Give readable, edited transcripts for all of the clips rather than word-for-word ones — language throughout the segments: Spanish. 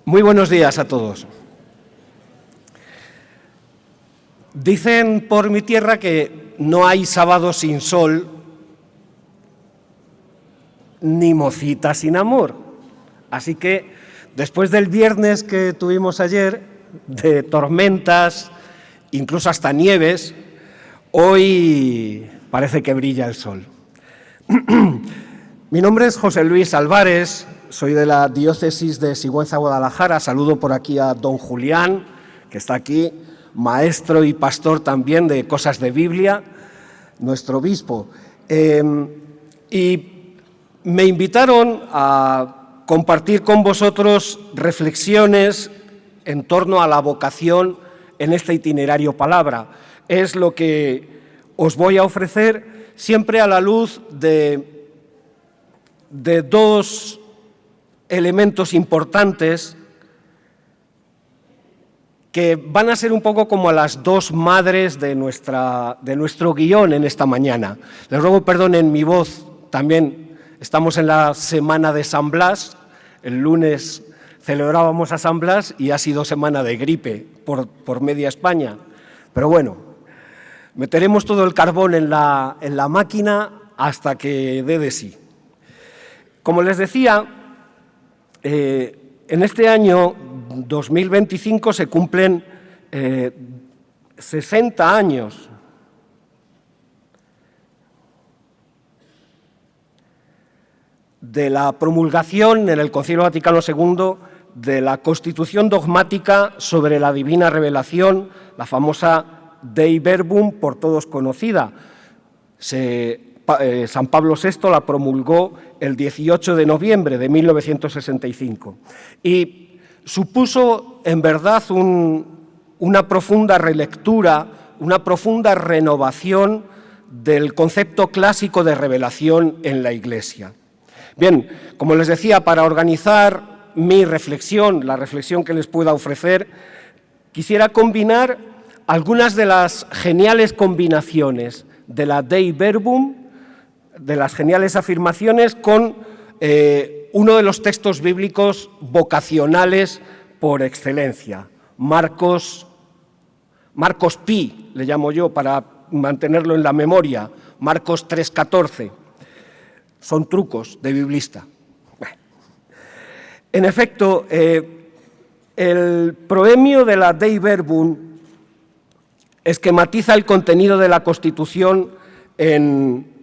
Muy buenos días a todos. Dicen por mi tierra que no hay sábado sin sol, ni mocita sin amor. Así que, después del viernes que tuvimos ayer, de tormentas, incluso hasta nieves, hoy parece que brilla el sol. Mi nombre es José Luis Álvarez, soy de la diócesis de Sigüenza, Guadalajara. Saludo por aquí a don Julián, que está aquí, maestro y pastor también de Cosas de Biblia, nuestro obispo. Y me invitaron a compartir con vosotros reflexiones en torno a la vocación en este itinerario palabra. Es lo que os voy a ofrecer siempre a la luz de dos elementos importantes que van a ser un poco como las dos madres de nuestro guión en esta mañana. Les ruego perdón en mi voz, también estamos en la semana de San Blas, el lunes celebrábamos a San Blas y ha sido semana de gripe por media España, pero bueno, meteremos todo el carbón en la máquina hasta que dé de sí. Como les decía, en este año 2025 se cumplen 60 años de la promulgación en el Concilio Vaticano II de la Constitución dogmática sobre la divina revelación, la famosa Dei Verbum, por todos conocida. San Pablo VI la promulgó el 18 de noviembre de 1965 y supuso en verdad una profunda relectura, una profunda renovación del concepto clásico de revelación en la Iglesia. Bien, como les decía, para organizar mi reflexión, la reflexión que les pueda ofrecer, quisiera combinar algunas de las geniales combinaciones de la Dei Verbum, de las geniales afirmaciones, con uno de los textos bíblicos vocacionales por excelencia, Marcos Pi, le llamo yo para mantenerlo en la memoria, Marcos 3,14. Son trucos de biblista. Bueno. En efecto, el proemio de la Dei Verbum esquematiza el contenido de la Constitución en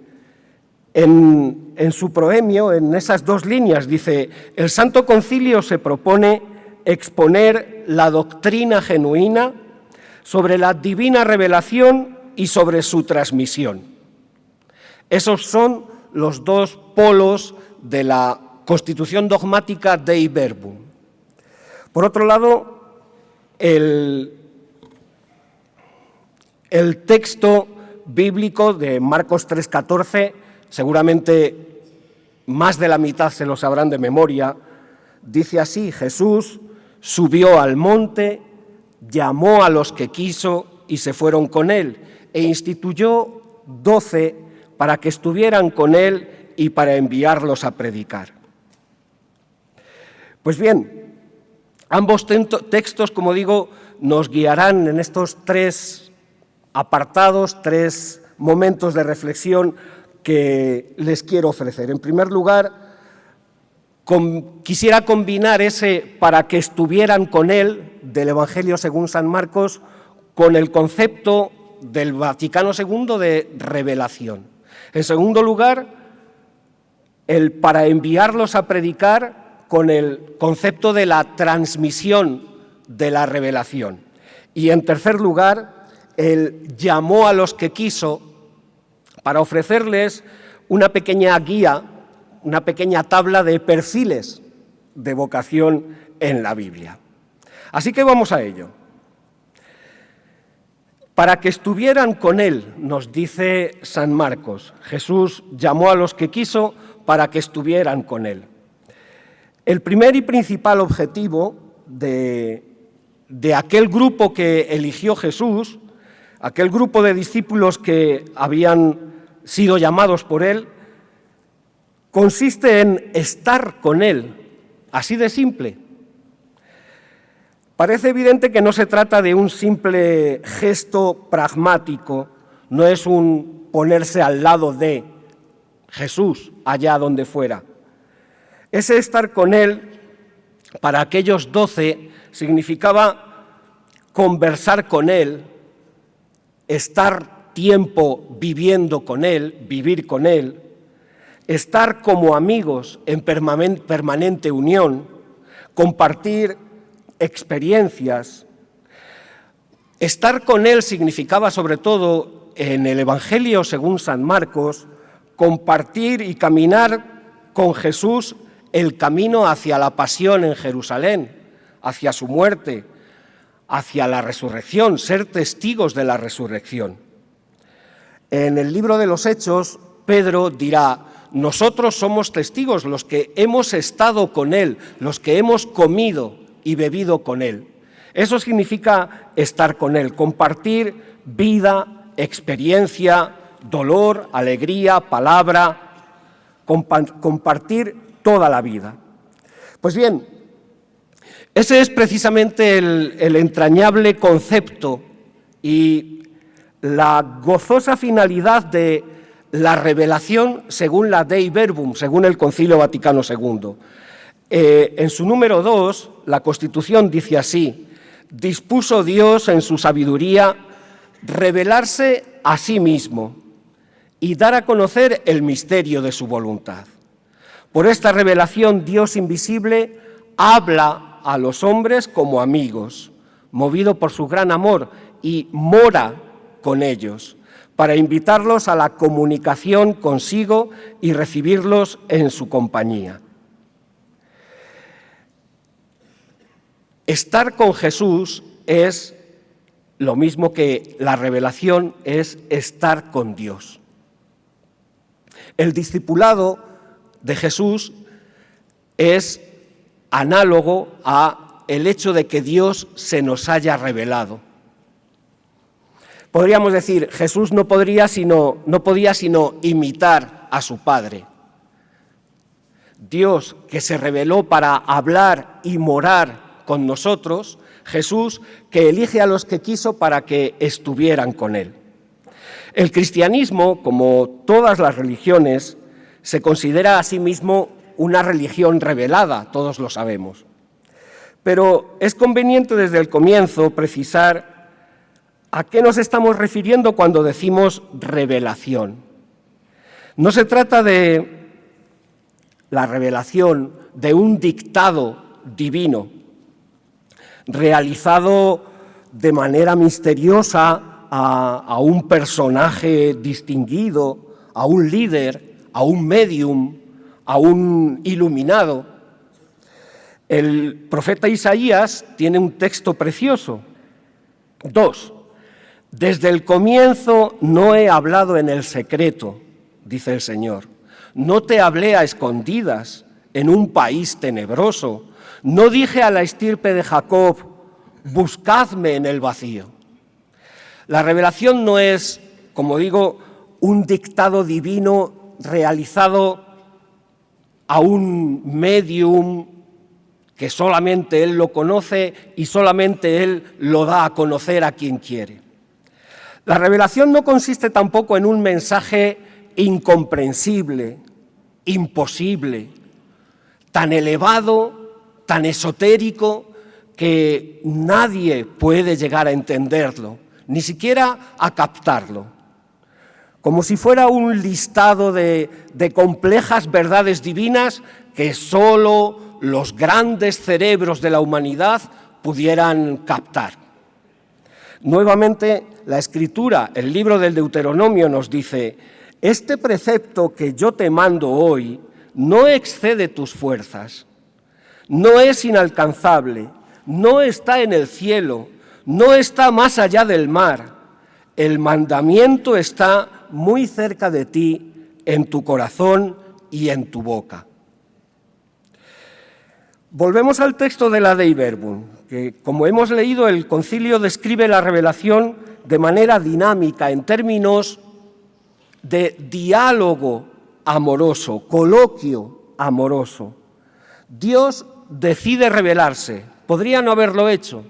su proemio, en esas dos líneas. Dice: el Santo Concilio se propone exponer la doctrina genuina sobre la divina revelación y sobre su transmisión. Esos son los dos polos de la Constitución dogmática Dei Verbum. Por otro lado, el texto bíblico de Marcos 3,14, seguramente más de la mitad se lo sabrán de memoria, dice así: Jesús subió al monte, llamó a los que quiso y se fueron con él, e instituyó 12 para que estuvieran con él y para enviarlos a predicar. Pues bien, ambos textos, como digo, nos guiarán en estos tres apartados, tres momentos de reflexión que les quiero ofrecer. En primer lugar, quisiera combinar ese para que estuvieran con él del Evangelio según San Marcos con el concepto del Vaticano II de revelación. En segundo lugar, el para enviarlos a predicar con el concepto de la transmisión de la revelación. Y en tercer lugar, el llamó a los que quiso para ofrecerles una pequeña guía, una pequeña tabla de perfiles de vocación en la Biblia. Así que vamos a ello. Para que estuvieran con él, nos dice San Marcos, Jesús llamó a los que quiso para que estuvieran con él. El primer y principal objetivo de aquel grupo que eligió Jesús, aquel grupo de discípulos que habían sido llamados por él, consiste en estar con él, así de simple. Parece evidente que no se trata de un simple gesto pragmático, no es un ponerse al lado de Jesús, allá donde fuera. Ese estar con Él, para aquellos 12, significaba conversar con Él, estar tiempo viviendo con Él, vivir con Él, estar como amigos en permanente unión, compartir experiencias. Estar con Él significaba, sobre todo en el Evangelio según San Marcos, compartir y caminar con Jesús el camino hacia la pasión en Jerusalén, hacia su muerte, hacia la resurrección, ser testigos de la resurrección. En el libro de los Hechos, Pedro dirá: nosotros somos testigos, los que hemos estado con Él, los que hemos comido y bebido con Él. Eso significa estar con Él, compartir vida, experiencia, dolor, alegría, palabra, compartir toda la vida. Pues bien, ese es precisamente el entrañable concepto y la gozosa finalidad de la revelación según la Dei Verbum, según el Concilio Vaticano II. En su número 2, la Constitución dice así: dispuso Dios en su sabiduría revelarse a sí mismo y dar a conocer el misterio de su voluntad. Por esta revelación, Dios invisible habla a los hombres como amigos, movido por su gran amor, y mora con ellos, para invitarlos a la comunicación consigo y recibirlos en su compañía. Estar con Jesús es lo mismo que la revelación, es estar con Dios. El discipulado de Jesús es análogo a el hecho de que Dios se nos haya revelado. Podríamos decir, Jesús no podía sino imitar a su Padre. Dios, que se reveló para hablar y morar con nosotros, Jesús, que elige a los que quiso para que estuvieran con Él. El cristianismo, como todas las religiones, se considera a sí mismo una religión revelada, todos lo sabemos. Pero es conveniente desde el comienzo precisar a qué nos estamos refiriendo cuando decimos revelación. No se trata de la revelación de un dictado divino realizado de manera misteriosa a un personaje distinguido, a un líder, a un médium, a un iluminado. El profeta Isaías tiene un texto precioso. 2. Desde el comienzo no he hablado en el secreto, dice el Señor. No te hablé a escondidas en un país tenebroso. No dije a la estirpe de Jacob, buscadme en el vacío. La revelación no es, como digo, un dictado divino realizado a un médium que solamente él lo conoce y solamente él lo da a conocer a quien quiere. La revelación no consiste tampoco en un mensaje incomprensible, imposible, tan elevado, tan esotérico, que nadie puede llegar a entenderlo, ni siquiera a captarlo. Como si fuera un listado de complejas verdades divinas que solo los grandes cerebros de la humanidad pudieran captar. Nuevamente, la Escritura, el libro del Deuteronomio, nos dice: este precepto que yo te mando hoy no excede tus fuerzas, no es inalcanzable, no está en el cielo, no está más allá del mar. El mandamiento está muy cerca de ti, en tu corazón y en tu boca. Volvemos al texto de la Dei Verbum, que, como hemos leído, el concilio describe la revelación de manera dinámica, en términos de diálogo amoroso, coloquio amoroso. Dios decide revelarse, Podría no haberlo hecho.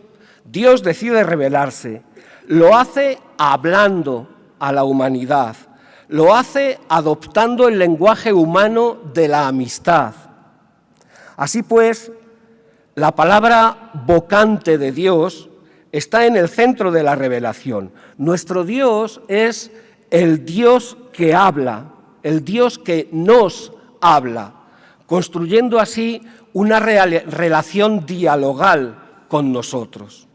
Dios decide revelarse. Lo hace hablando a la humanidad. Lo hace adoptando el lenguaje humano de la amistad. Así pues, la palabra vocante de Dios está en el centro de la revelación. Nuestro Dios es el Dios que habla, el Dios que nos habla, construyendo así una relación dialogal con nosotros.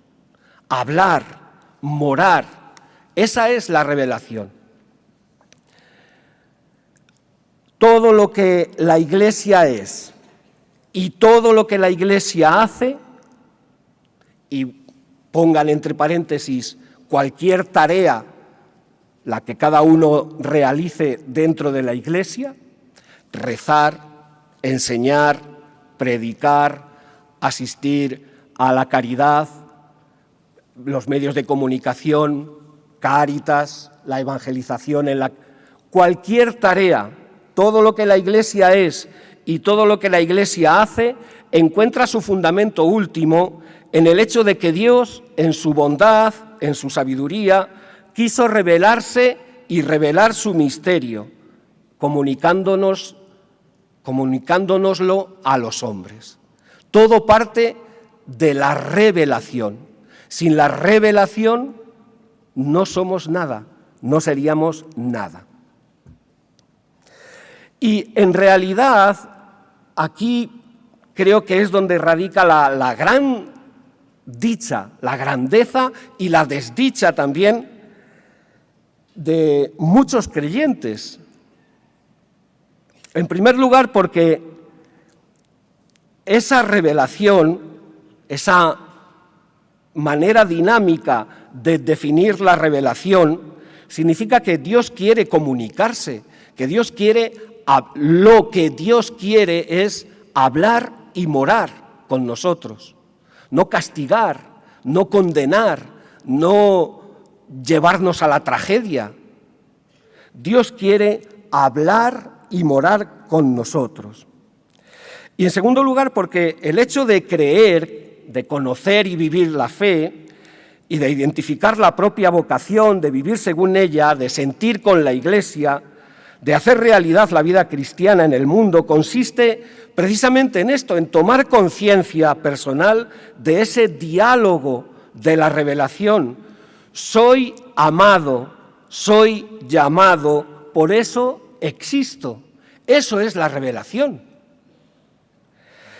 Hablar, morar, esa es la revelación. Todo lo que la Iglesia es y todo lo que la Iglesia hace, y pongan entre paréntesis cualquier tarea, la que cada uno realice dentro de la Iglesia, rezar, enseñar, predicar, asistir a la caridad, los medios de comunicación, Cáritas, la evangelización, cualquier tarea, todo lo que la Iglesia es y todo lo que la Iglesia hace, encuentra su fundamento último en el hecho de que Dios, en su bondad, en su sabiduría, quiso revelarse y revelar su misterio, comunicándonoslo a los hombres. Todo parte de la revelación. Sin la revelación no somos nada, no seríamos nada. Y en realidad, aquí creo que es donde radica la gran dicha, la grandeza y la desdicha también de muchos creyentes. En primer lugar, porque esa revelación, esa manera dinámica de definir la revelación, significa que Dios quiere comunicarse, que Dios quiere, lo que Dios quiere es hablar y morar con nosotros, no castigar, no condenar, no llevarnos a la tragedia. Dios quiere hablar y morar con nosotros. Y en segundo lugar, porque el hecho de creer, de conocer y vivir la fe, y de identificar la propia vocación, de vivir según ella, de sentir con la Iglesia, de hacer realidad la vida cristiana en el mundo, consiste precisamente en esto, en tomar conciencia personal de ese diálogo de la revelación. Soy amado, soy llamado, por eso existo. Eso es la revelación.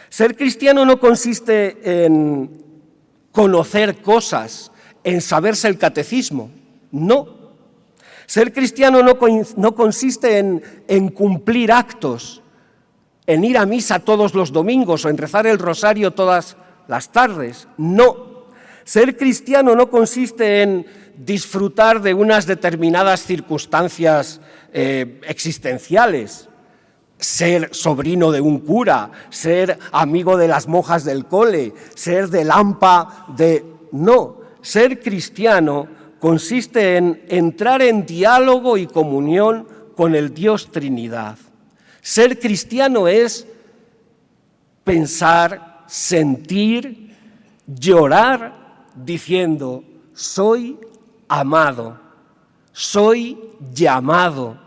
Ser cristiano no consiste en conocer cosas, en saberse el catecismo, no. Ser cristiano no consiste en cumplir actos, en ir a misa todos los domingos o en rezar el rosario todas las tardes, no. Ser cristiano no consiste en disfrutar de unas determinadas circunstancias existenciales, ser sobrino de un cura, ser amigo de las monjas del cole, ser del AMPA de... No, ser cristiano consiste en entrar en diálogo y comunión con el Dios Trinidad. Ser cristiano es pensar, sentir, llorar, diciendo, soy amado, soy llamado,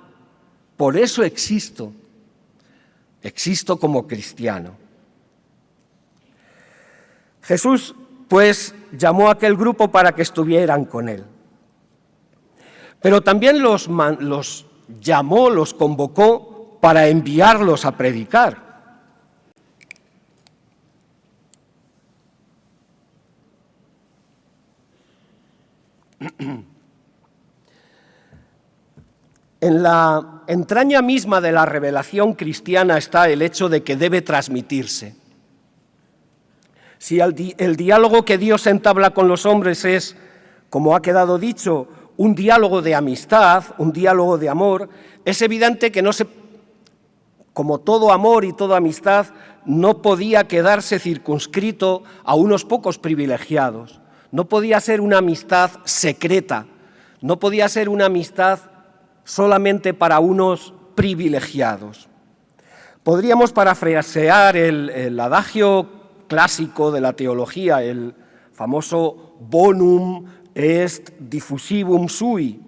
por eso existo como cristiano. Jesús, pues, llamó a aquel grupo para que estuvieran con él. Pero también los llamó, los convocó para enviarlos a predicar. En la entraña misma de la revelación cristiana está el hecho de que debe transmitirse. Si el diálogo que Dios entabla con los hombres es, como ha quedado dicho, un diálogo de amistad, un diálogo de amor, es evidente que como todo amor y toda amistad, no podía quedarse circunscrito a unos pocos privilegiados. No podía ser una amistad secreta, no podía ser una amistad solamente para unos privilegiados. Podríamos parafrasear el adagio clásico de la teología, el famoso bonum est diffusivum sui.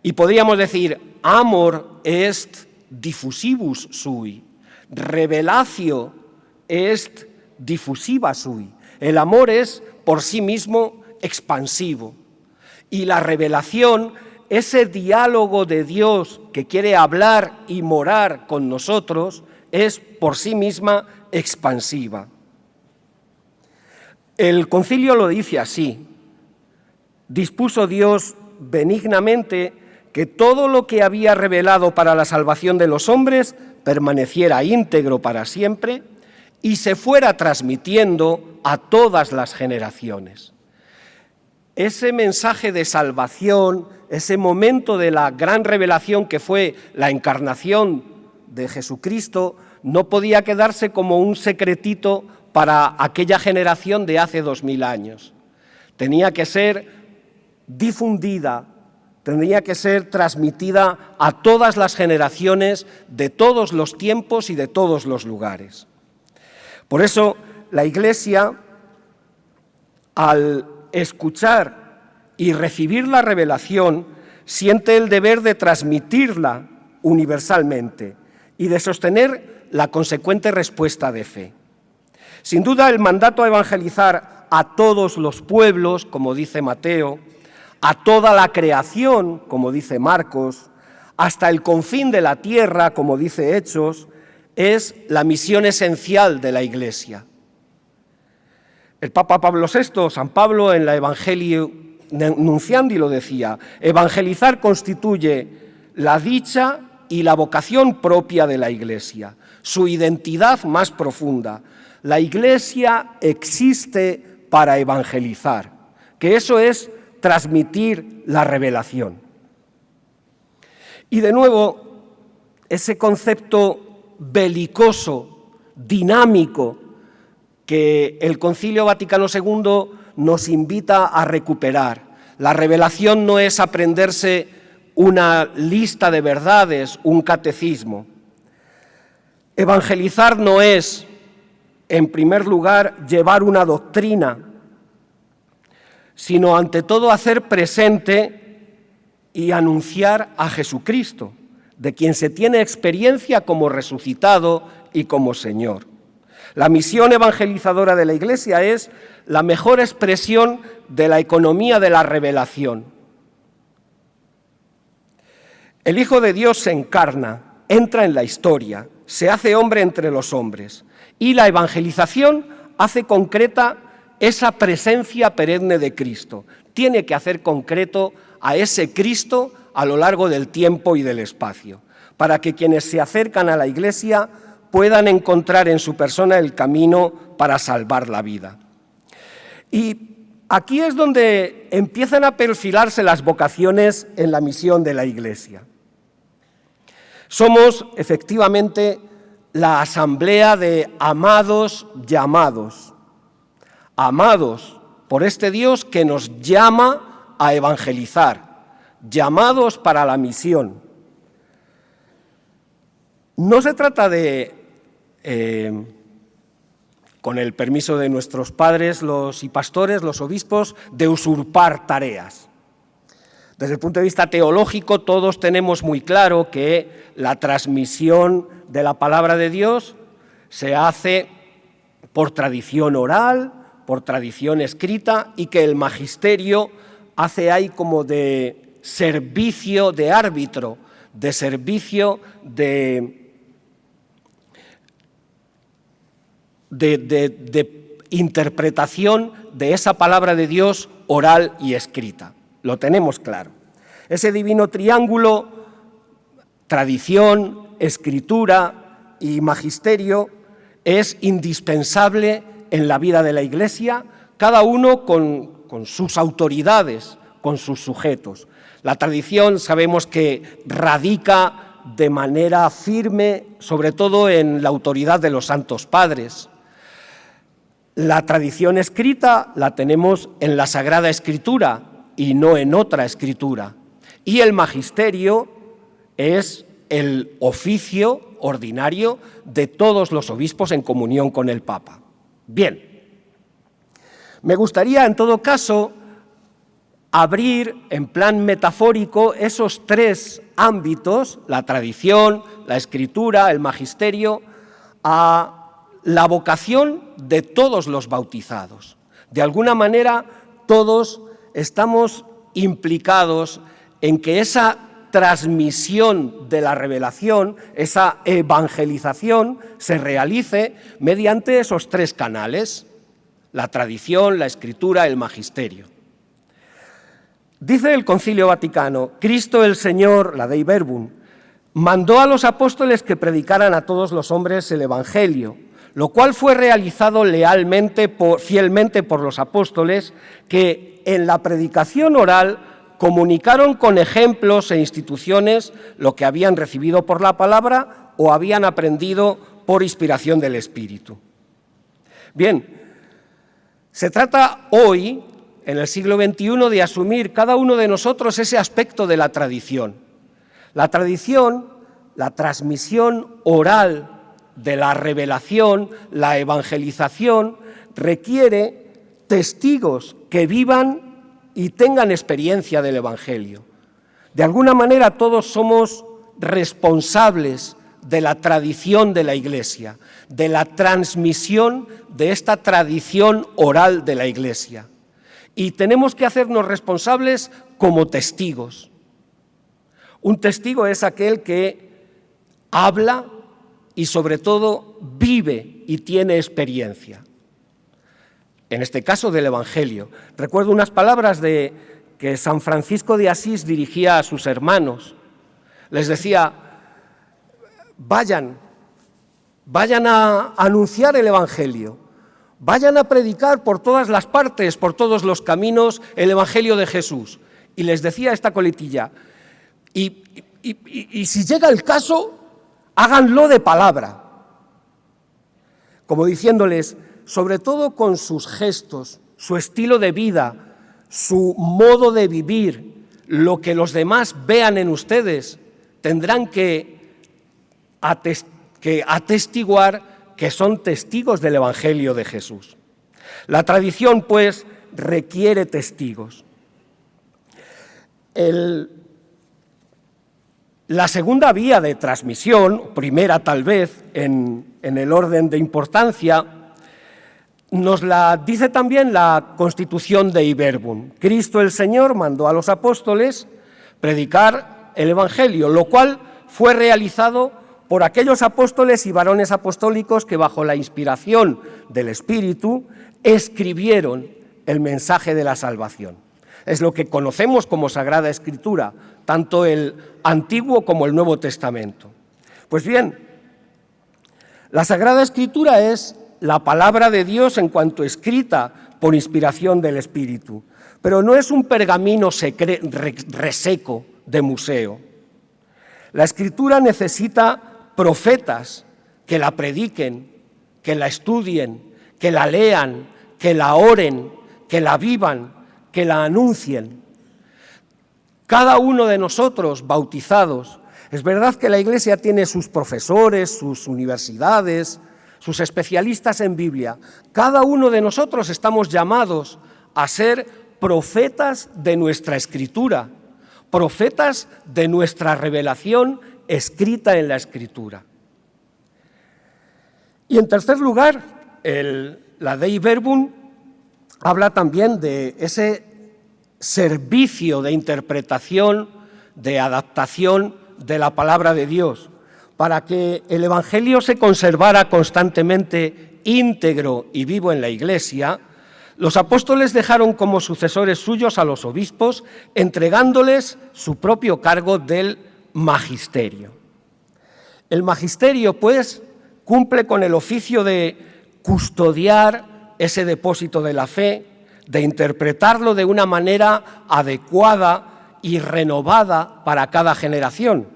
Y podríamos decir, amor est diffusivus sui, revelatio est diffusiva sui. El amor es por sí mismo expansivo. Y la revelación, ese diálogo de Dios que quiere hablar y morar con nosotros, es por sí misma expansiva. El concilio lo dice así: dispuso Dios benignamente que todo lo que había revelado para la salvación de los hombres permaneciera íntegro para siempre y se fuera transmitiendo a todas las generaciones. Ese mensaje de salvación, ese momento de la gran revelación que fue la encarnación de Jesucristo, no podía quedarse como un secretito para aquella generación de hace 2000 años. Tenía que ser difundida, tendría que ser transmitida a todas las generaciones de todos los tiempos y de todos los lugares. Por eso la Iglesia, al escuchar y recibir la revelación, siente el deber de transmitirla universalmente y de sostener la consecuente respuesta de fe. Sin duda, el mandato a evangelizar a todos los pueblos, como dice Mateo, a toda la creación, como dice Marcos, hasta el confín de la tierra, como dice Hechos, es la misión esencial de la Iglesia. El Papa Pablo VI, San Pablo, en la Evangelii Nunciandi lo decía: evangelizar constituye la dicha y la vocación propia de la Iglesia, su identidad más profunda. La Iglesia existe para evangelizar, que eso es transmitir la revelación. Y de nuevo, ese concepto belicoso, dinámico, que el Concilio Vaticano II nos invita a recuperar. La revelación no es aprenderse una lista de verdades, un catecismo. Evangelizar no es, en primer lugar, llevar una doctrina, sino ante todo hacer presente y anunciar a Jesucristo, de quien se tiene experiencia como resucitado y como Señor. La misión evangelizadora de la Iglesia es la mejor expresión de la economía de la revelación. El Hijo de Dios se encarna, entra en la historia, se hace hombre entre los hombres, y la evangelización hace concreta esa presencia perenne de Cristo. Tiene que hacer concreto a ese Cristo a lo largo del tiempo y del espacio, para que quienes se acercan a la Iglesia puedan encontrar en su persona el camino para salvar la vida. Y aquí es donde empiezan a perfilarse las vocaciones en la misión de la Iglesia. Somos, efectivamente, la asamblea de amados llamados, amados por este Dios que nos llama a evangelizar, llamados para la misión. No se trata de, con el permiso de nuestros padres y pastores, los obispos, de usurpar tareas. Desde el punto de vista teológico, todos tenemos muy claro que la transmisión de la palabra de Dios se hace por tradición oral, por tradición escrita, y que el magisterio hace ahí como de servicio de árbitro, de servicio de interpretación de esa palabra de Dios oral y escrita. Lo tenemos claro. Ese divino triángulo, tradición, escritura y magisterio, es indispensable en la vida de la Iglesia, cada uno con sus autoridades, con sus sujetos. La tradición sabemos que radica de manera firme, sobre todo en la autoridad de los santos padres. La tradición escrita la tenemos en la Sagrada Escritura y no en otra escritura. Y el magisterio es el oficio ordinario de todos los obispos en comunión con el Papa. Bien, Me gustaría, en todo caso, abrir en plan metafórico esos tres ámbitos, la tradición, la escritura, el magisterio, a la vocación de todos los bautizados. De alguna manera, todos estamos implicados en que esa transmisión de la revelación, esa evangelización, se realice mediante esos tres canales: la tradición, la escritura, el magisterio. Dice el Concilio Vaticano: Cristo el Señor, la Dei Verbum, mandó a los apóstoles que predicaran a todos los hombres el Evangelio, lo cual fue realizado fielmente por los apóstoles, que en la predicación oral comunicaron con ejemplos e instituciones lo que habían recibido por la palabra o habían aprendido por inspiración del Espíritu. Bien, se trata hoy, en el siglo XXI, de asumir cada uno de nosotros ese aspecto de la tradición. La tradición, la transmisión oral de la revelación, la evangelización, requiere testigos que vivan y tengan experiencia del Evangelio. De alguna manera todos somos responsables de la tradición de la Iglesia, de la transmisión de esta tradición oral de la Iglesia. Y tenemos que hacernos responsables como testigos. Un testigo es aquel que habla y sobre todo vive y tiene experiencia. En este caso del Evangelio. Recuerdo unas palabras que San Francisco de Asís dirigía a sus hermanos. Les decía: vayan a anunciar el Evangelio, vayan a predicar por todas las partes, por todos los caminos, el Evangelio de Jesús. Y les decía esta coletilla: y si llega el caso, háganlo de palabra. Como diciéndoles, sobre todo con sus gestos, su estilo de vida, su modo de vivir, lo que los demás vean en ustedes, tendrán que atestiguar que son testigos del Evangelio de Jesús. La tradición, pues, requiere testigos. La segunda vía de transmisión, primera tal vez en el orden de importancia, nos la dice también la Constitución Dei Verbum. Cristo el Señor mandó a los apóstoles predicar el Evangelio, lo cual fue realizado por aquellos apóstoles y varones apostólicos que, bajo la inspiración del Espíritu, escribieron el mensaje de la salvación. Es lo que conocemos como Sagrada Escritura, tanto el Antiguo como el Nuevo Testamento. Pues bien, la Sagrada Escritura es la palabra de Dios en cuanto escrita por inspiración del Espíritu, pero no es un pergamino reseco de museo. La Escritura necesita profetas que la prediquen, que la estudien, que la lean, que la oren, que la vivan, que la anuncien. Cada uno de nosotros, bautizados, es verdad que la Iglesia tiene sus profesores, sus universidades, sus especialistas en Biblia. Cada uno de nosotros estamos llamados a ser profetas de nuestra Escritura, profetas de nuestra revelación escrita en la Escritura. Y en tercer lugar, la Dei Verbum habla también de ese servicio de interpretación, de adaptación de la palabra de Dios, para que el Evangelio se conservara constantemente íntegro y vivo en la Iglesia. Los apóstoles dejaron como sucesores suyos a los obispos, entregándoles su propio cargo del magisterio. El magisterio, pues, cumple con el oficio de custodiar ese depósito de la fe, de interpretarlo de una manera adecuada y renovada para cada generación.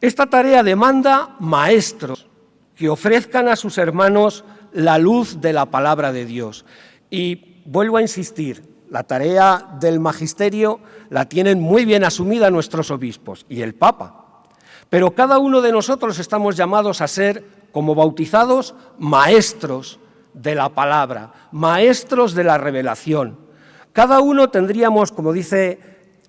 Esta tarea demanda maestros que ofrezcan a sus hermanos la luz de la palabra de Dios. Y vuelvo a insistir, la tarea del magisterio la tienen muy bien asumida nuestros obispos y el Papa. Pero cada uno de nosotros estamos llamados a ser, como bautizados, maestros de la palabra, maestros de la revelación. Cada uno tendríamos, como dice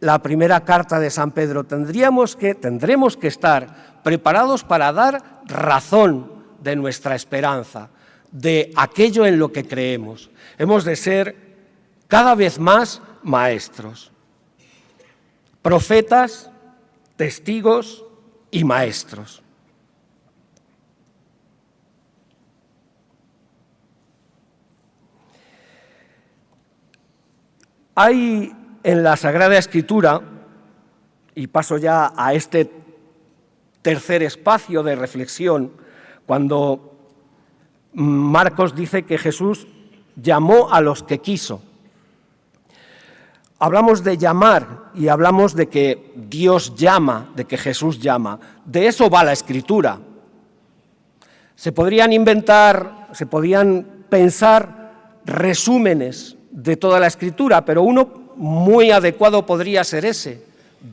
la primera carta de San Pedro, tendremos que estar preparados para dar razón de nuestra esperanza, de aquello en lo que creemos. Hemos de ser cada vez más maestros, profetas, testigos y maestros. Hay en la Sagrada Escritura, y paso ya a este tercer espacio de reflexión, cuando Marcos dice que Jesús llamó a los que quiso. Hablamos de llamar y hablamos de que Dios llama, de que Jesús llama. De eso va la Escritura. Se podrían pensar resúmenes de toda la Escritura, pero uno muy adecuado podría ser ese.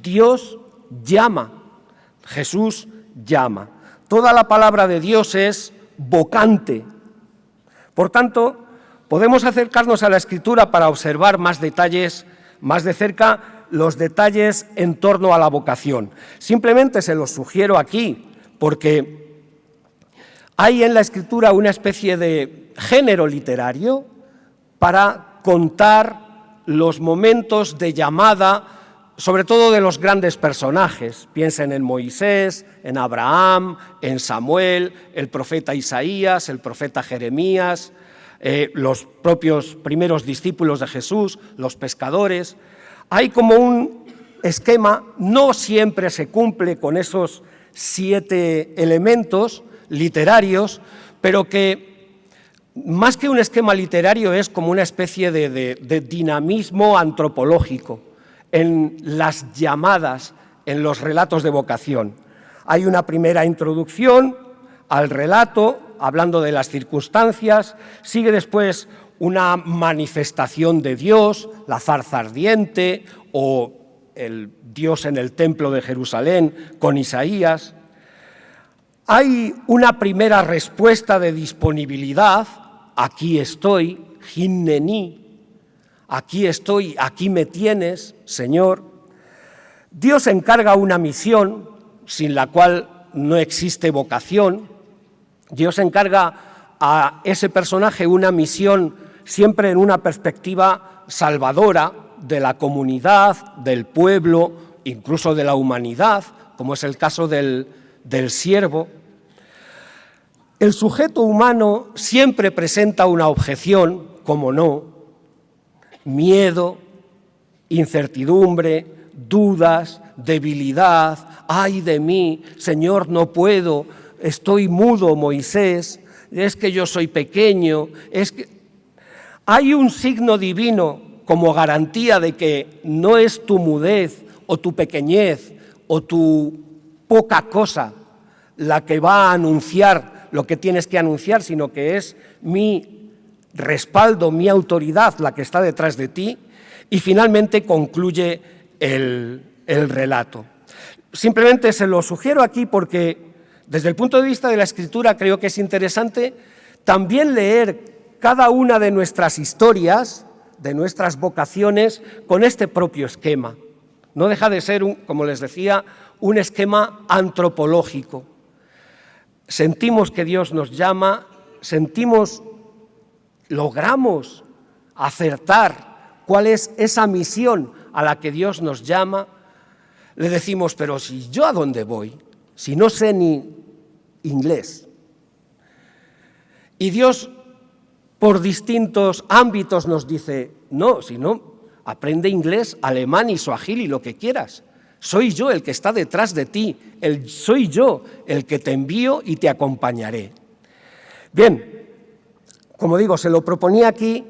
Dios llama, Jesús llama. Toda la palabra de Dios es vocante. Por tanto, podemos acercarnos a la Escritura para observar más detalles, más de cerca, los detalles en torno a la vocación. Simplemente se los sugiero aquí, porque hay en la Escritura una especie de género literario para contar los momentos de llamada, sobre todo de los grandes personajes. Piensen en Moisés, en Abraham, en Samuel, el profeta Isaías, el profeta Jeremías, los propios primeros discípulos de Jesús, los pescadores. Hay como un esquema, no siempre se cumple con esos 7 elementos literarios, pero que más que un esquema literario es como una especie de dinamismo antropológico en las llamadas, en los relatos de vocación. Hay una primera introducción al relato, hablando de las circunstancias, sigue después una manifestación de Dios, la zarza ardiente o el Dios en el templo de Jerusalén con Isaías. Hay una primera respuesta de disponibilidad, aquí estoy, hinneni, aquí estoy, aquí me tienes, Señor. Dios encarga una misión sin la cual no existe vocación. Dios encarga a ese personaje una misión siempre en una perspectiva salvadora de la comunidad, del pueblo, incluso de la humanidad, como es el caso del siervo. El sujeto humano siempre presenta una objeción, como no, miedo, incertidumbre, dudas, debilidad, ¡ay de mí, Señor, no puedo, estoy mudo, Moisés, es que yo soy pequeño, es que... Hay un signo divino como garantía de que no es tu mudez o tu pequeñez o tu poca cosa la que va a anunciar lo que tienes que anunciar, sino que es mi respaldo, mi autoridad la que está detrás de ti, y finalmente concluye el relato. Simplemente se lo sugiero aquí porque desde el punto de vista de la Escritura creo que es interesante también leer cada una de nuestras historias, de nuestras vocaciones, con este propio esquema. No deja de ser, como les decía, un esquema antropológico. Sentimos que Dios nos llama, logramos acertar cuál es esa misión a la que Dios nos llama. Le decimos, pero si yo a dónde voy, si no sé ni inglés. Y Dios, por distintos ámbitos, nos dice, no, si no, aprende inglés, alemán y suajili, lo que quieras. Soy yo el que está detrás de ti, soy yo el que te envío y te acompañaré. Bien, como digo, se lo proponía aquí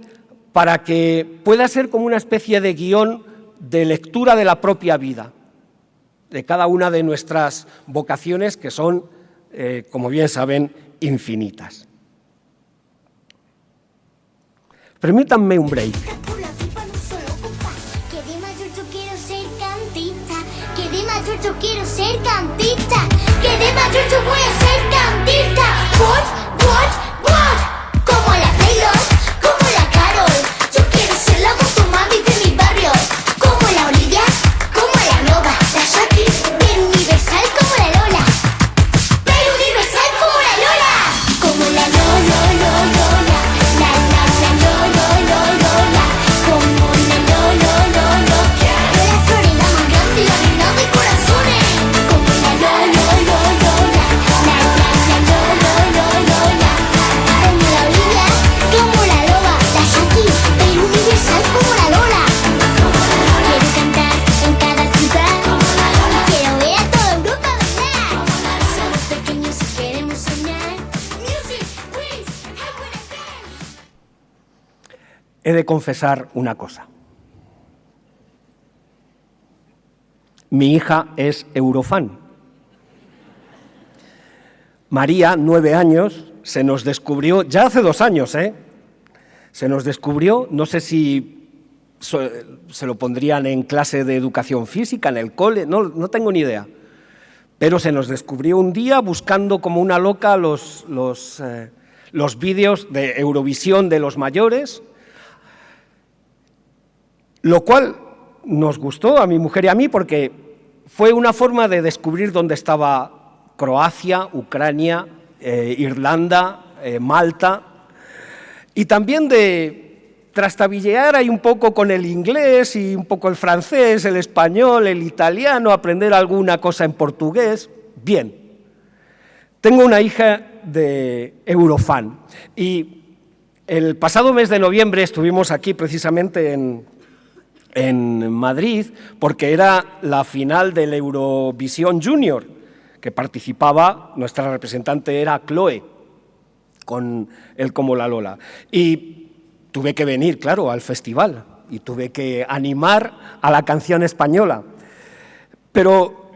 para que pueda ser como una especie de guión de lectura de la propia vida, de cada una de nuestras vocaciones, que son, como bien saben, infinitas. Permítanme un break. Yo quiero ser cantista, que de mayor yo voy a ser cantista. What? Como la ley he de confesar una cosa. Mi hija es eurofan. María, 9 años, se nos descubrió, ya hace 2 años, se nos descubrió, no sé si se lo pondrían en clase de educación física, en el cole, no tengo ni idea, pero se nos descubrió un día buscando como una loca los vídeos de Eurovisión de los mayores, lo cual nos gustó a mi mujer y a mí porque fue una forma de descubrir dónde estaba Croacia, Ucrania, Irlanda, Malta, y también de trastabillear ahí un poco con el inglés y un poco el francés, el español, el italiano, aprender alguna cosa en portugués. Bien, tengo una hija de eurofan y el pasado mes de noviembre estuvimos aquí precisamente en Madrid porque era la final del Eurovisión Junior, que participaba, nuestra representante era Chloe, con Él como la Lola. Y tuve que venir, claro, al festival y tuve que animar a la canción española. Pero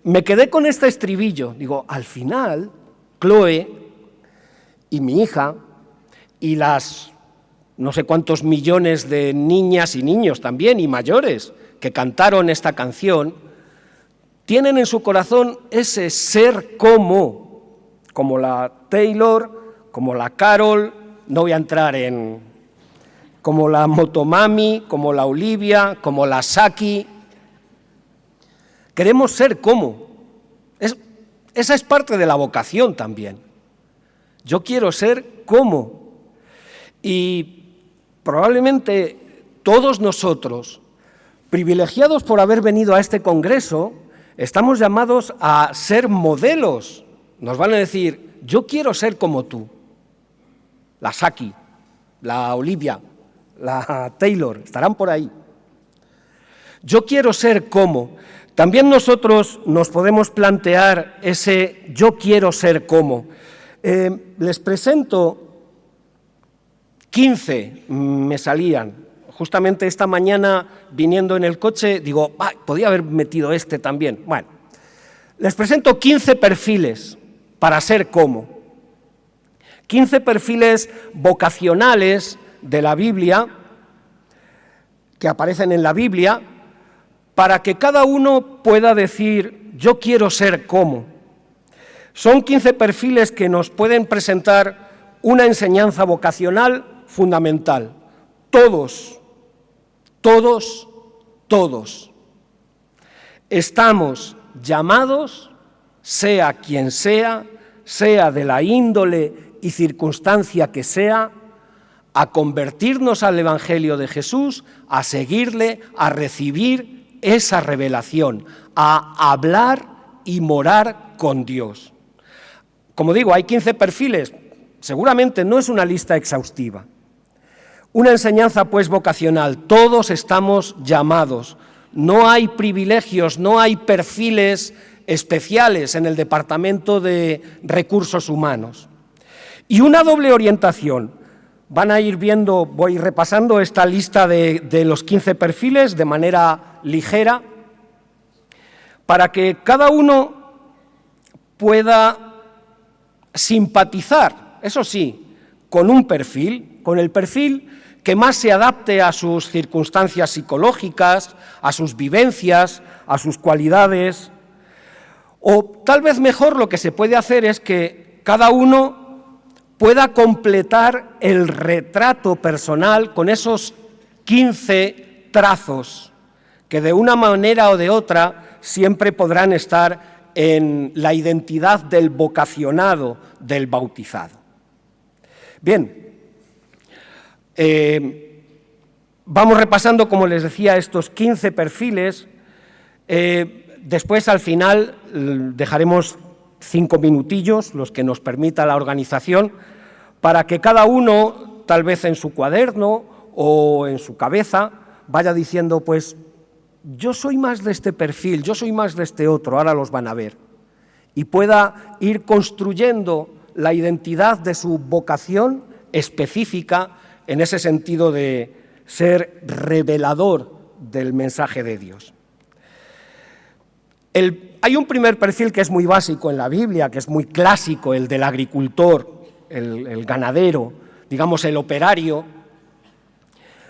me quedé con este estribillo. Digo, al final, Chloe y mi hija y las no sé cuántos millones de niñas y niños también, y mayores, que cantaron esta canción, tienen en su corazón ese ser como la Taylor, como la Carol, no voy a entrar en, como la Motomami, como la Olivia, como la Saki. Queremos ser como. Esa es parte de la vocación también. Yo quiero ser como. Y probablemente todos nosotros, privilegiados por haber venido a este congreso, estamos llamados a ser modelos. Nos van a decir, yo quiero ser como tú. La Saki, la Olivia, la Taylor, estarán por ahí. Yo quiero ser como. También nosotros nos podemos plantear ese yo quiero ser como. Les presento 15, me salían. Justamente esta mañana, viniendo en el coche, digo, podía haber metido este también. Bueno, les presento 15 perfiles para ser como. 15 perfiles vocacionales de la Biblia, que aparecen en la Biblia, para que cada uno pueda decir, yo quiero ser como. Son 15 perfiles que nos pueden presentar una enseñanza vocacional fundamental. Todos estamos llamados, sea quien sea de la índole y circunstancia que sea, a convertirnos al Evangelio de Jesús, a seguirle, a recibir esa revelación, a hablar y morar con Dios. Como digo, hay 15 perfiles, seguramente no es una lista exhaustiva. Una enseñanza, pues, vocacional. Todos estamos llamados. No hay privilegios, no hay perfiles especiales en el Departamento de Recursos Humanos. Y una doble orientación. Van a ir viendo, voy repasando esta lista de los 15 perfiles de manera ligera, para que cada uno pueda simpatizar, eso sí, con un perfil, con el perfil que más se adapte a sus circunstancias psicológicas, a sus vivencias, a sus cualidades. O tal vez mejor lo que se puede hacer es que cada uno pueda completar el retrato personal con esos 15 trazos que de una manera o de otra siempre podrán estar en la identidad del vocacionado, del bautizado. Bien. Vamos repasando, como les decía, estos 15 perfiles. Después, al final, dejaremos 5 minutillos, los que nos permita la organización, para que cada uno, tal vez en su cuaderno o en su cabeza, vaya diciendo, pues, yo soy más de este perfil, yo soy más de este otro, ahora los van a ver, y pueda ir construyendo la identidad de su vocación específica en ese sentido de ser revelador del mensaje de Dios. Hay un primer perfil que es muy básico en la Biblia, que es muy clásico, el del agricultor, el ganadero, digamos el operario.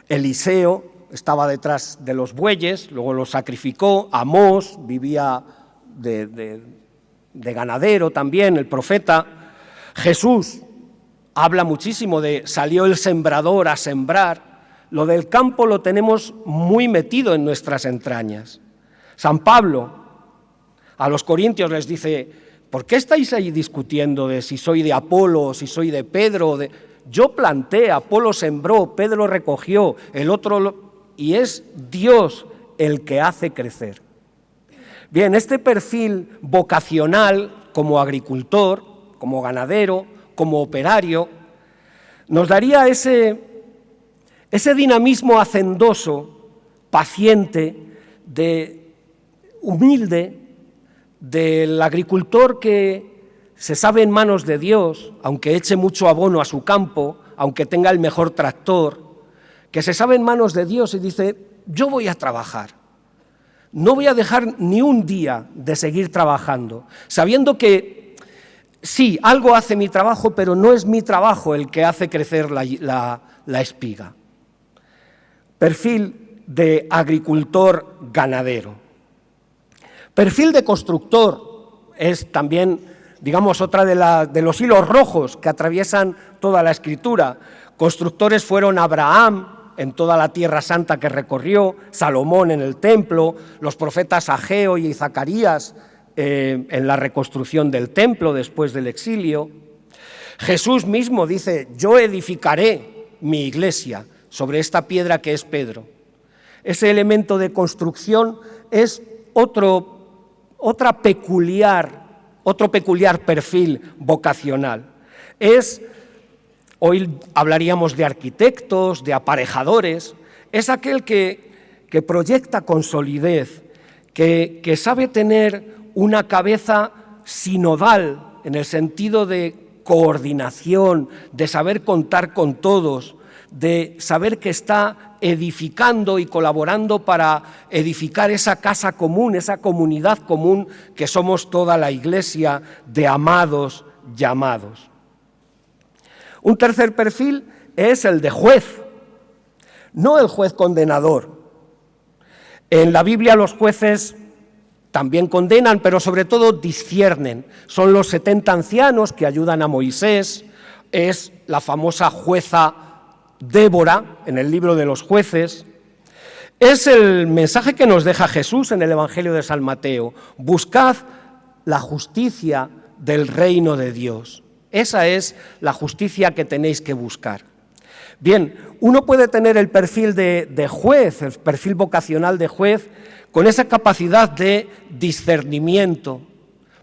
Eliseo estaba detrás de los bueyes, luego los sacrificó. Amós vivía de ganadero también, el profeta. Jesús habla muchísimo de salió el sembrador a sembrar. Lo del campo lo tenemos muy metido en nuestras entrañas. San Pablo a los corintios les dice: ¿por qué estáis ahí discutiendo de si soy de Apolo o si soy de Pedro? Yo planté, Apolo sembró, Pedro recogió, el otro y es Dios el que hace crecer. Bien, este perfil vocacional como agricultor, como ganadero, como operario, nos daría ese dinamismo hacendoso, paciente, humilde, del agricultor que se sabe en manos de Dios, aunque eche mucho abono a su campo, aunque tenga el mejor tractor, que se sabe en manos de Dios y dice: yo voy a trabajar, no voy a dejar ni un día de seguir trabajando, sabiendo que sí, algo hace mi trabajo, pero no es mi trabajo el que hace crecer la espiga. Perfil de agricultor ganadero. Perfil de constructor es también, digamos, otra de los hilos rojos que atraviesan toda la Escritura. Constructores fueron Abraham en toda la Tierra Santa que recorrió, Salomón en el templo, los profetas Ageo y Zacarías en la reconstrucción del templo después del exilio. Jesús mismo dice: yo edificaré mi iglesia sobre esta piedra que es Pedro. Ese elemento de construcción es otro peculiar perfil vocacional. Hoy hablaríamos de arquitectos, de aparejadores, es aquel que proyecta con solidez, que sabe tener una cabeza sinodal en el sentido de coordinación, de saber contar con todos, de saber que está edificando y colaborando para edificar esa casa común, esa comunidad común que somos toda la Iglesia de amados llamados. Un tercer perfil es el de juez, no el juez condenador. En la Biblia los jueces también condenan, pero sobre todo disciernen. Son los 70 ancianos que ayudan a Moisés, es la famosa jueza Débora en el libro de los jueces. Es el mensaje que nos deja Jesús en el Evangelio de San Mateo: buscad la justicia del reino de Dios. Esa es la justicia que tenéis que buscar. Bien, uno puede tener el perfil de juez, el perfil vocacional de juez, con esa capacidad de discernimiento,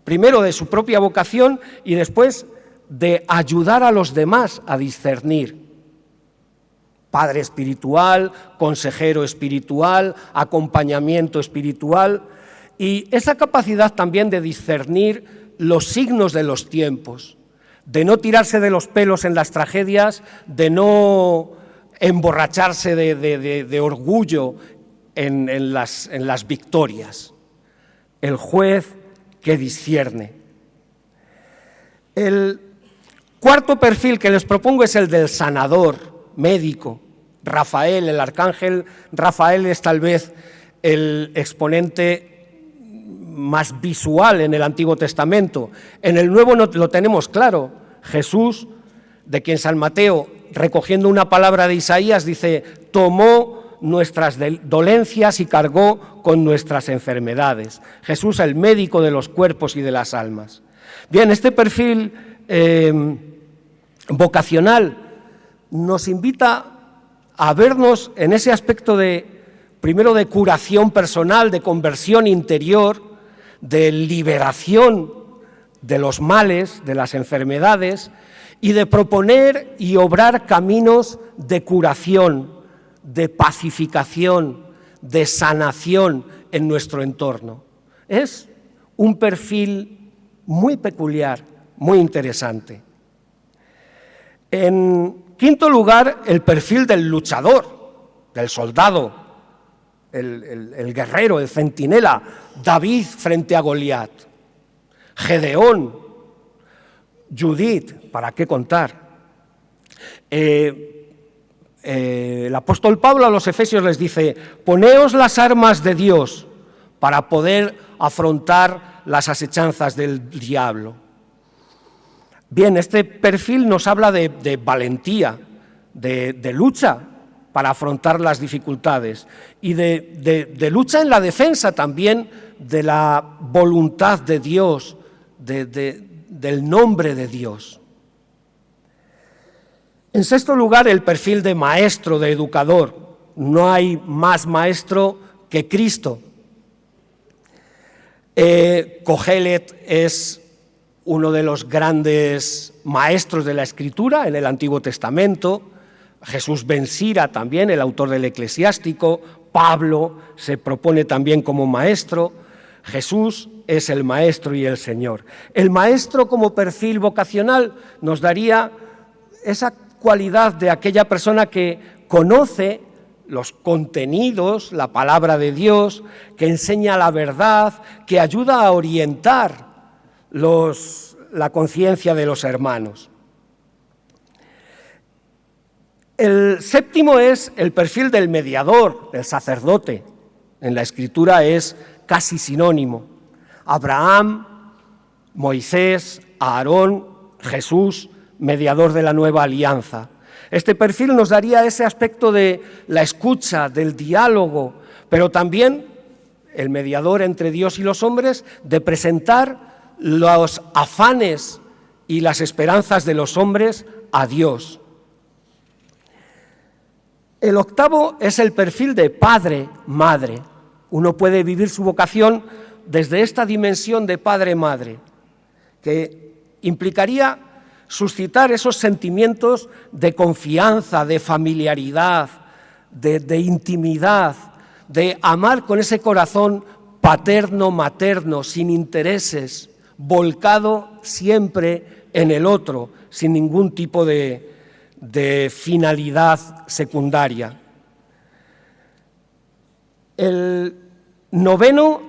primero de su propia vocación y después de ayudar a los demás a discernir. Padre espiritual, consejero espiritual, acompañamiento espiritual, y esa capacidad también de discernir los signos de los tiempos, de no tirarse de los pelos en las tragedias, de no emborracharse de orgullo en las victorias. El juez que discierne. El cuarto perfil que les propongo es el del sanador, médico. Rafael, el arcángel Rafael, es tal vez el exponente más visual en el Antiguo Testamento. En el Nuevo no lo tenemos claro. Jesús, de quien San Mateo, recogiendo una palabra de Isaías, dice: tomó nuestras dolencias y cargó con nuestras enfermedades. Jesús, el médico de los cuerpos y de las almas. Bien, este perfil vocacional nos invita a vernos en ese aspecto primero de curación personal, de conversión interior, de liberación de los males, de las enfermedades, y de proponer y obrar caminos de curación, de pacificación, de sanación en nuestro entorno. Es un perfil muy peculiar, muy interesante. quinto lugar, el perfil del luchador, del soldado, el guerrero, el centinela, David frente a Goliat, Gedeón, Judith, ¿para qué contar? El apóstol Pablo a los efesios les dice: poneos las armas de Dios para poder afrontar las asechanzas del diablo. Bien, este perfil nos habla de valentía, de lucha para afrontar las dificultades y de lucha en la defensa también de la voluntad de Dios, del nombre de Dios. En sexto lugar, el perfil de maestro, de educador. No hay más maestro que Cristo. Kohelet es uno de los grandes maestros de la Escritura en el Antiguo Testamento. Jesús ben Sira también, el autor del Eclesiástico. Pablo se propone también como maestro. Jesús es el maestro y el Señor. El maestro como perfil vocacional nos daría esa cualidad de aquella persona que conoce los contenidos, la palabra de Dios, que enseña la verdad, que ayuda a orientar la conciencia de los hermanos. El séptimo es el perfil del mediador, del sacerdote. En la Escritura es casi sinónimo. Abraham, Moisés, Aarón, Jesús, mediador de la nueva alianza. Este perfil nos daría ese aspecto de la escucha, del diálogo, pero también el mediador entre Dios y los hombres, de presentar los afanes y las esperanzas de los hombres a Dios. El octavo es el perfil de padre-madre. Uno puede vivir su vocación desde esta dimensión de padre-madre, que implicaría suscitar esos sentimientos de confianza, de familiaridad, de intimidad, de amar con ese corazón paterno-materno, sin intereses, volcado siempre en el otro, sin ningún tipo de finalidad secundaria. El noveno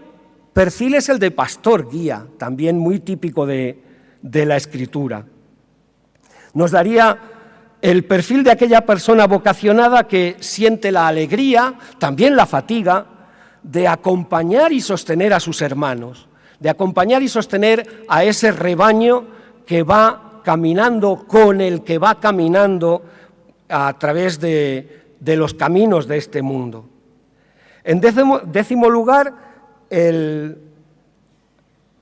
perfil es el de pastor guía, también muy típico de la Escritura. Nos daría el perfil de aquella persona vocacionada que siente la alegría, también la fatiga, de acompañar y sostener a sus hermanos, de acompañar y sostener a ese rebaño que va caminando, con el que va caminando a través de los caminos de este mundo. En décimo lugar, el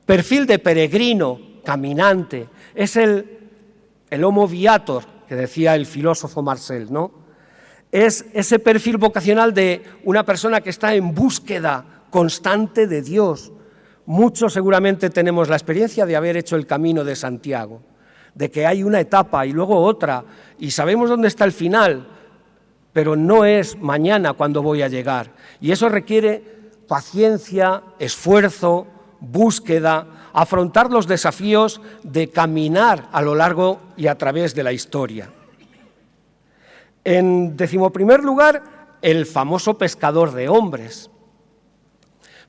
perfil de peregrino, caminante, es el homo viator, que decía el filósofo Marcel, ¿no? Es ese perfil vocacional de una persona que está en búsqueda constante de Dios. Muchos seguramente tenemos la experiencia de haber hecho el Camino de Santiago, de que hay una etapa y luego otra, y sabemos dónde está el final, pero no es mañana cuando voy a llegar. Y eso requiere paciencia, esfuerzo, búsqueda, afrontar los desafíos de caminar a lo largo y a través de la historia. En 11º lugar, el famoso pescador de hombres.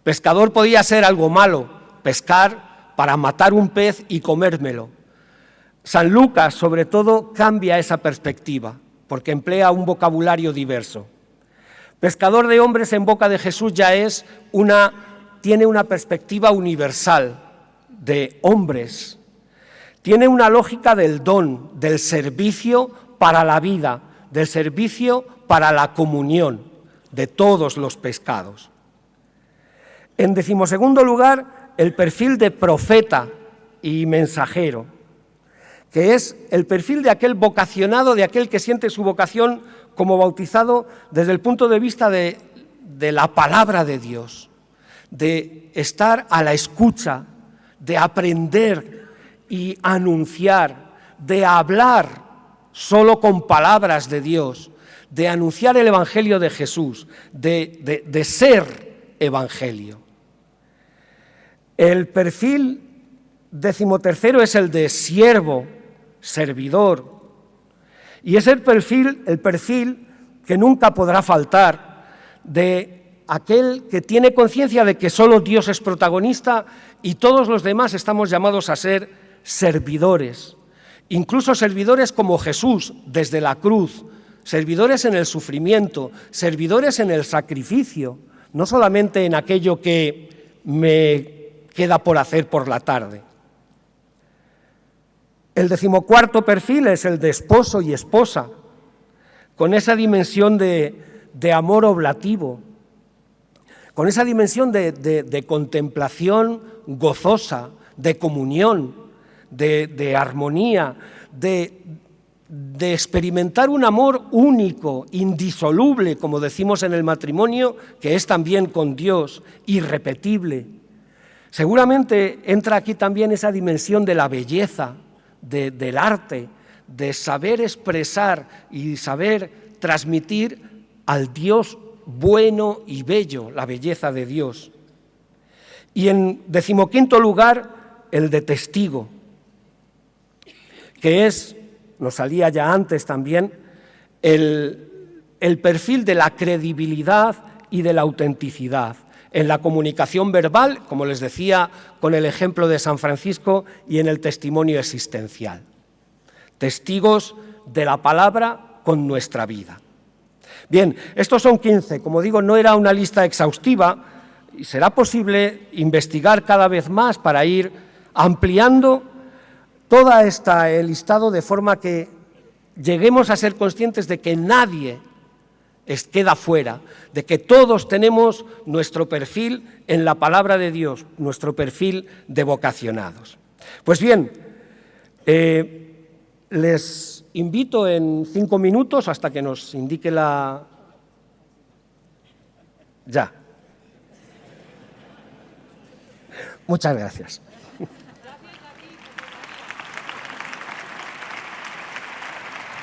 Pescador podía ser algo malo, pescar para matar un pez y comérmelo. San Lucas, sobre todo, cambia esa perspectiva, porque emplea un vocabulario diverso. Pescador de hombres en boca de Jesús ya tiene una perspectiva universal de hombres. Tiene una lógica del don, del servicio para la vida, del servicio para la comunión de todos los pescados. En 12º lugar, el perfil de profeta y mensajero, que es el perfil de aquel vocacionado, de aquel que siente su vocación como bautizado desde el punto de vista de la palabra de Dios, de estar a la escucha, de aprender y anunciar, de hablar solo con palabras de Dios, de anunciar el Evangelio de Jesús, de ser Evangelio. El perfil 13º es el de siervo, servidor, Y es el perfil que nunca podrá faltar de aquel que tiene conciencia de que solo Dios es protagonista y todos los demás estamos llamados a ser servidores, incluso servidores como Jesús desde la cruz, servidores en el sufrimiento, servidores en el sacrificio, no solamente en aquello que me queda por hacer por la tarde. El 14º perfil es el de esposo y esposa, con esa dimensión de amor oblativo, con esa dimensión de contemplación gozosa, de comunión, de armonía, de experimentar un amor único, indisoluble, como decimos en el matrimonio, que es también con Dios, irrepetible. Seguramente entra aquí también esa dimensión de la belleza, del arte, de saber expresar y saber transmitir al Dios bueno y bello, la belleza de Dios. Y en 15º lugar, el de testigo, que es, nos salía ya antes también, el perfil de la credibilidad y de la autenticidad en la comunicación verbal, como les decía, con el ejemplo de San Francisco, y en el testimonio existencial. Testigos de la palabra con nuestra vida. Bien, estos son 15. Como digo, no era una lista exhaustiva y será posible investigar cada vez más para ir ampliando todo el listado de forma que lleguemos a ser conscientes de que nadie queda fuera, de que todos tenemos nuestro perfil en la palabra de Dios, nuestro perfil de vocacionados. Pues bien, les invito en 5 minutos, hasta que nos indique la... Ya. Muchas gracias.